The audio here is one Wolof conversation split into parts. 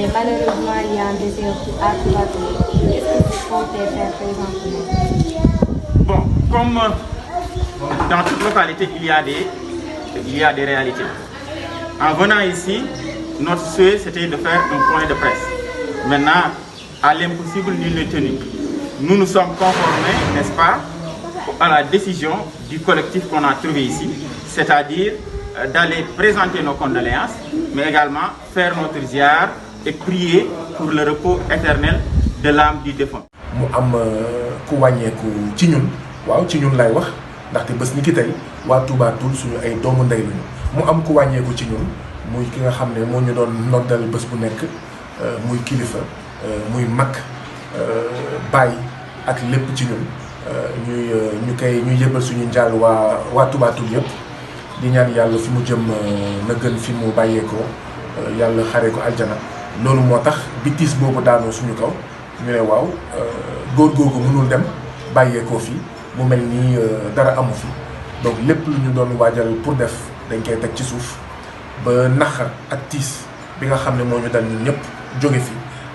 mais malheureusement, il y a un désert à Touba Toul. Qu'est-ce que vous comptez faire présentement? Bon, comme dans toute localité, il y a des réalités. En venant ici, notre souhait, c'était de faire un point de presse. Maintenant, à l'impossible, nul n'est tenu. Nous nous sommes conformés, n'est-ce pas, à la décision du collectif qu'on a trouvé ici, c'est-à-dire d'aller présenter nos condoléances, mais également faire notre ziar et prier pour le repos éternel de l'âme du défunt. mu am ku wàññeeku ci ñun waaw ci ñun lay wax ndaxte bés ni ki tey waa Touba Toul suñu ay doomu ndey lañu mu am ku wàññeeku ci ñun muy ki nga xam ne moo ñu doon noddal bés bu nekk muy kilifa muy mag bàyyi ak lépp ci ñun ñuy yëbal suñu njaal waa Touba Toul yëpp di ñaan yàlla fi mu jëm na gën fi mu bàyyeekoo yàlla xaree ko aljana loolu moo tax bi tiis boobu daanoo suñu kaw ñu ne waaw góor googu mënul dem bàyyeekoo fi mu mel nii dara amu fi donc lépp lu ñu doon waajal pour def dañ koy teg ci suuf ba naqar ak tiis bi nga xam ne moo ñu dal ñun ñëpp jóge fi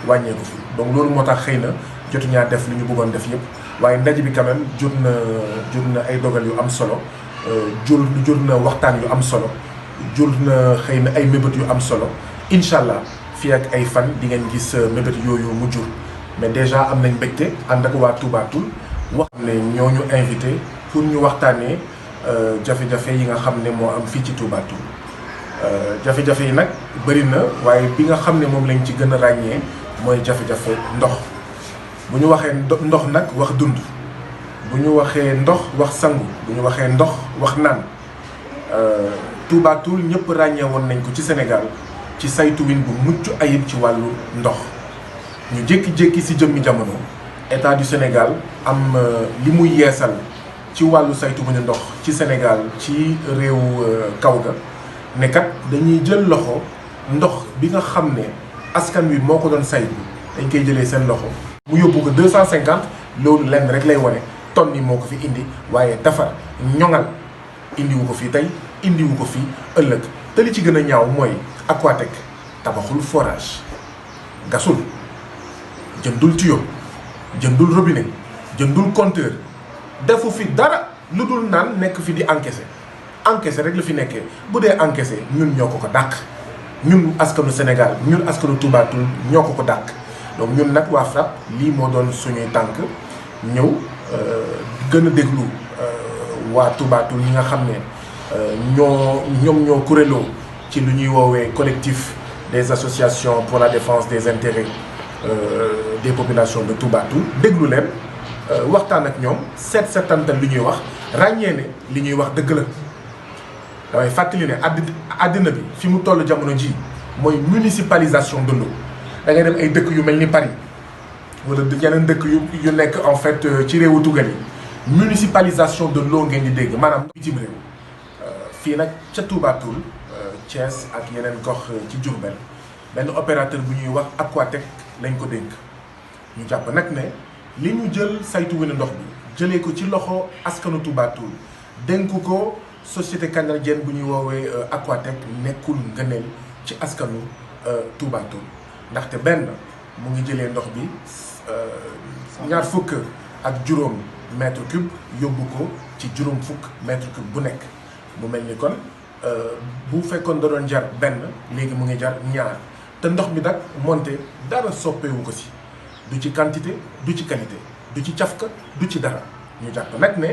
wàññeeku fi donc loolu moo tax xëy na jotu ñaa def li ñu bëggoon def yëpp waaye ndaje bi quand même jur na ay dogal yu am solo jur na waxtaan yu am solo jur na xëy na ay mébét yu am solo incha allah fii ak ay fan di ngeen gis mébét yooyu mu jur mais déjà am nañ mbégte ànd ak waa Touba Toul wax ne ñoo ñu invité pour ñu waxtaanee jafe-jafe yi nga xam ne moo am fii ci Touba Toul jafe-jafe yi nag bëri na waaye bi nga xam ne moom lañ ci gën a ràññee mooy jafe-jafe ndox bu ñu waxee ndox nag wax dund bu ñu waxee ndox wax sangu bu ñu waxee ndox wax naan Touba Toul ñëpp ràññee woon nañ ko ci Sénégal ci saytuwin bu mucc ayib ci wàllu ndox ñu jékki-jékki ci jëmmi jamono état du Sénégal am li muy yeesal ci wàllu saytuwinu ndox ci Sénégal ci réew kaw ga ne kat dañuy jël loxo ndox bi nga xam ne askan wi moo ko doon saytu dañ koy jëlee seen loxo mu yóbbu ko 250 loolu lenn rek lay wane tonne yi moo ko fi indi waaye defar ñoŋal indiwu ko fii tey indiwu ko fii ëllëg te li ci gën a ñaaw mooy Aquatec tabaxul forage gasul jëndul tuyau jëndul robinet jëndul compteur defu fi dara lu dul naan nekk fi di encaissé rek la fi nekkee bu dee encaissé ñun ñoo ko dàq ñun askanu Sénégal ñun askanu Touba Toul ñoo ko dàq donc ñun nag waa FRAPP lii moo doon suñuy tànk ñëw gën a déglu waa Touba Toul ñi nga xam ne ñoo kuréeloo ci lu ñuy woowee collectif des associations pour la défense des intérêts des populations de Touba Toul déglu leen waxtaan ak ñoom seetantal li ñuy wax ràññee ne li ñuy wax dëgg la damay fàttali ne àddina bi fi mu toll jamono ji mooy municipalisation de l'eau da ngay dem ay dëkk yu mel ni Paris wala yeneen dëkk yu nekk en fait ci réewu tugal yi municipalisation de l'eau ngeen di dégg maanaam bitim réew fii nag ca Touba Toul Thiès ak yeneen gox ci Diourbel benn opérateur bu ñuy wax Aquatec lañ ko dénk ñu jàpp nag ne li ñu jël saytu winu ndox bi jëlee ko ci loxo askanu Touba Toul dénk ko société canadienne bu ñuy woowee Aquatec nekkul ngëneel ci askanu Touba Toul ndaxte benn mu ngi jëlee ndox bi 20 ak juróom mètre cube yóbbu ko ci juróom fukk mètre cube bu nekk mu mel ni kon bu fekkoon da doon jar benn léegi mu ngi jar ñaar te ndox mi nag monté dara soppeewu ko si du ci quantité du ci qualité du ci cafka du ci dara ñu jàpp nag ne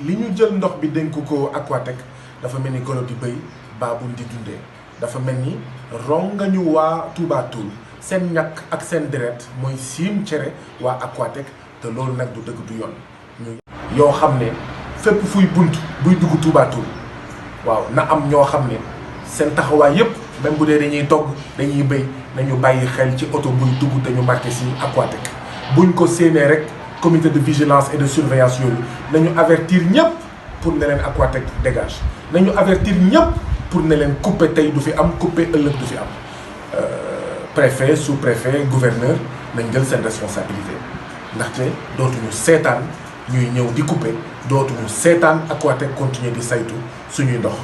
li ñu jël ndox bi dénk ko Aquatec dafa mel ni golo di bëy baabul di dundee dafa mel ni rongañu waa Touba Toul seen ñàkk ak seen deret mooy siim cere waa Aquatec te loolu nag du dëgg du yoon ñu yoo xam ne fépp fuy bunt buy dugg Touba Toul waaw na am ñoo xam ne seen taxawaay yépp même bu dee dañuy togg dañuy béy nañu bàyyi xel ci oto buy dugg te ñu marqué si Aquatec buñ ko séenee rek comité de vigilance et de surveillance yooyu nañu avertir ñëpp pour ne leen Aquatec dégage nañu avertir ñëpp pour ne leen coupé tey du fi am coupé ëllëg du fi am préfet sous-préfet gouverneur nañ jël seen responsabilité ndaxte dootuñu seetaan ñuy ñëw di coupé dootuñu seetaan Aquatec continuer di saytu suñuy ndox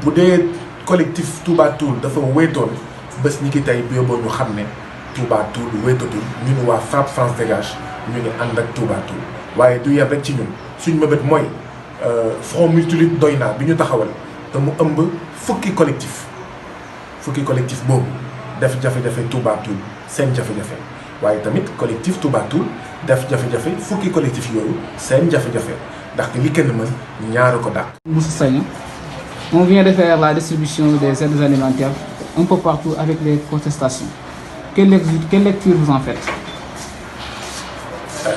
bu dee collectif Touba Toul dafa wéetoon bés ni ki tey bi yóbboo ñu xam ne Touba Toul wéetatul ñun waa FRAPP France Dégage ñu ngi ànd ak Touba Toul waaye du yem rek ci ñun suñ mëbët mooy front multilutte doy naa bi ñu taxawal te mu ëmb fukki collectif boobu def jafe-jafe Touba Toul seen jafe-jafe waaye tamit collectif Touba Toul def jafe-jafe fukki collectif yooyu seen jafe-jafe ndaxte li kenn mën ñaar ko dàq. Moussa Sagna, on vient de faire la distribution des aides alimentaires un peu partout avec les protestations. Quelle lecture vous en faites?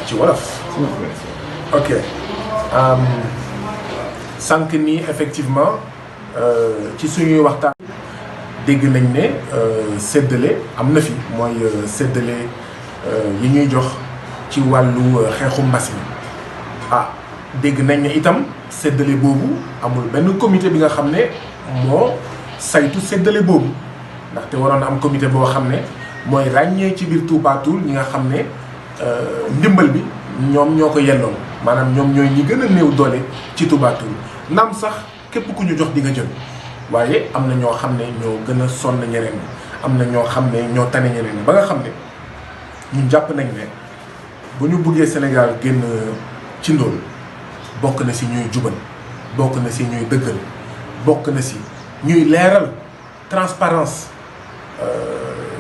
Ci wolof. Ok. Sànq nii effectivement ci suñuy waxtaan dégg nañ ne séddale am na fi mooy séddale yi ñuy jox ci wàllu xeexu mbas mi dégg nañ ne itam séddale boobu amul benn comité bi nga xam ne moo saytu séddale boobu ndaxte waroon na am comité boo xam ne mooy ràññee ci biir Touba Toul ñi nga xam ne ndimbal bi ñoom ñoo ko yelloon maanaam ñoom ñooy ñi gën a néew doole ci Touba Toul naam sax képp ku ñu jox di nga jël waaye am na ñoo xam ne ñoo gën a sonn ñeneen ñi am na ñoo xam ne ñoo tane ñeneen ñi ba nga xam ne ñun jàpp nañ ne bu ñu bëggee Sénégal génn ci ndóol bokk na si ñuy jubal bokk na si ñuy dëggal bokk na si ñuy leeral transparence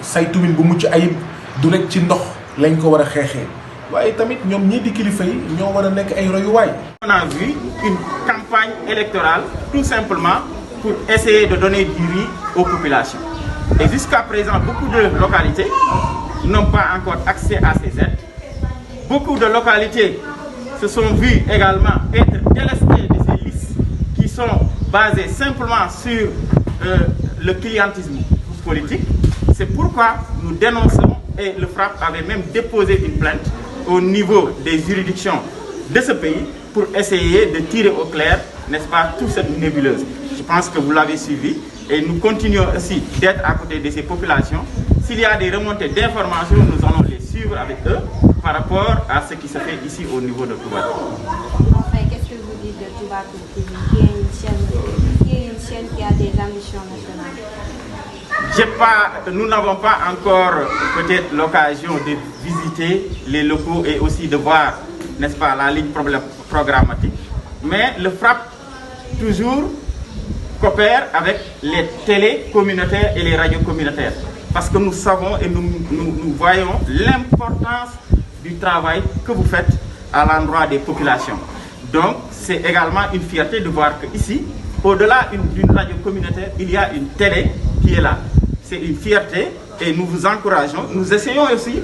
saytuwin bu mucc ayib du rek ci ndox lañ ko war a xeexee waaye tamit ñoom ñii di kilifa yi ñoo war a nekk ay royuwaay. On a vu une campagne électorale tout simplement pour essayer de donner du riz aux populations. Et jusqu'à présent, beaucoup de localités n'ont pas encore accès à ces aides. Beaucoup de localités se sont vues également être délestées de ces listes qui sont basées simplement sur le clientélisme politique. C'est pourquoi nous dénonçons, et le FRAPP avait même déposé une plainte au niveau des juridictions de ce pays pour essayer de tirer au clair, n'est-ce pas, toute cette nébuleuse. Je pense que vous l'avez suivi et nous continuons aussi d'être à côté de ces populations. S'il y a des remontées d'informations, nous allons les suivre avec eux par rapport à ce qui se fait ici au niveau de Touba Toul. Enfin, qu'est-ce que vous dites de Touba Toul TV, qui est une chaîne qui a des ambitions nationales? Nous n'avons pas encore peut-être l'occasion de visiter les locaux et aussi de voir, n'est-ce pas, la ligne programmatique. Mais le FRAPP toujours coopère avec les télés communautaires et les radios communautaires. Parce que nous savons et nous voyons l'importance du travail que vous faites à l'endroit des populations. Donc, c'est également une fierté de voir qu'ici, au-delà d'une radio communautaire, il y a une télé qui est là. C'est une fierté et nous vous encourageons. Nous essayons aussi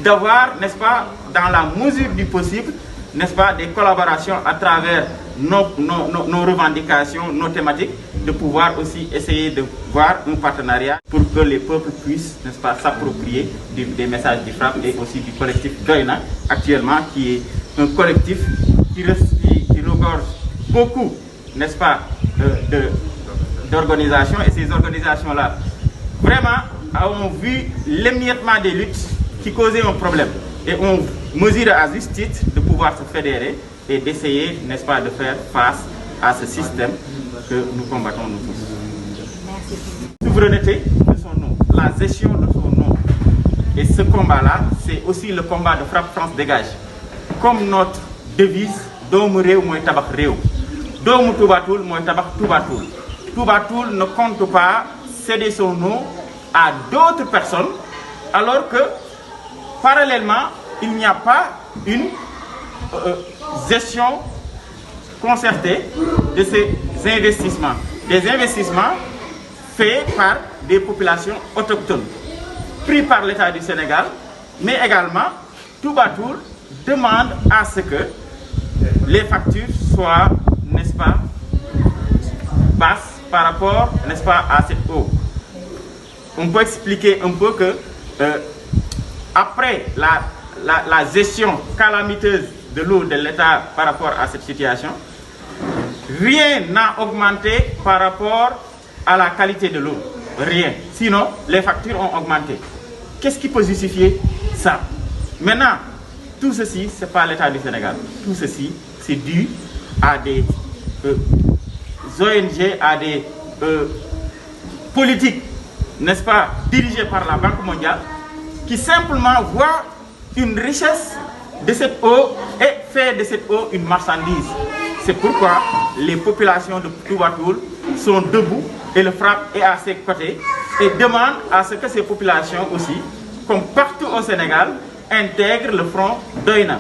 d'avoir, n'est-ce pas, dans la mesure du possible, n'est-ce pas, des collaborations à travers nos revendications, nos thématiques, de pouvoir aussi essayer de voir un partenariat pour que les peuples puissent, n'est-ce pas, s'approprier des messages du FRAPP et aussi du collectif Doyna, actuellement, qui est un collectif qui regorge beaucoup, n'est-ce pas, d'organisations, et ces organisations-là vraiment ont vu l'émiettement des luttes qui causaient un problème et on mesure à juste titre de pouvoir se fédérer et d'essayer, n'est-ce pas, de faire face à ce système que nous combattons nous tous. Merci. La souveraineté de son nom, la gestion de son nom. Et ce combat-là, c'est aussi le combat de FRAPP France Dégage. Comme notre devise, Doomu Réew mooy tabax réew. Doomu Touba Toul mooy tabax Touba Toul. Touba Toul ne compte pas céder son nom à d'autres personnes, alors que parallèlement, il n'y a pas une gestion concertée de ces investissements. Des investissements faits par des populations autochtones, pris par l'État du Sénégal, mais également Touba Toul demande à ce que les factures soient, n'est-ce pas, basses par rapport, n'est-ce pas, à cette eau. On peut expliquer un peu que après la gestion calamiteuse de l'eau de l'État par rapport à cette situation, rien n'a augmenté par rapport à la qualité de l'eau. Rien. Sinon, les factures ont augmenté. Qu'est-ce qui peut justifier ça? Maintenant, tout ceci, ce n'est pas l'État du Sénégal. Tout ceci, c'est dû à des ONG, à des politiques n'est-ce pas, dirigée par la Banque mondiale, qui simplement voit une richesse de cette eau et fait de cette eau une marchandise. C'est pourquoi les populations de Touba Toul sont debout et le FRAPP est à ses côtés et demande à ce que ces populations aussi, comme partout au Sénégal, intègrent le front Doyna.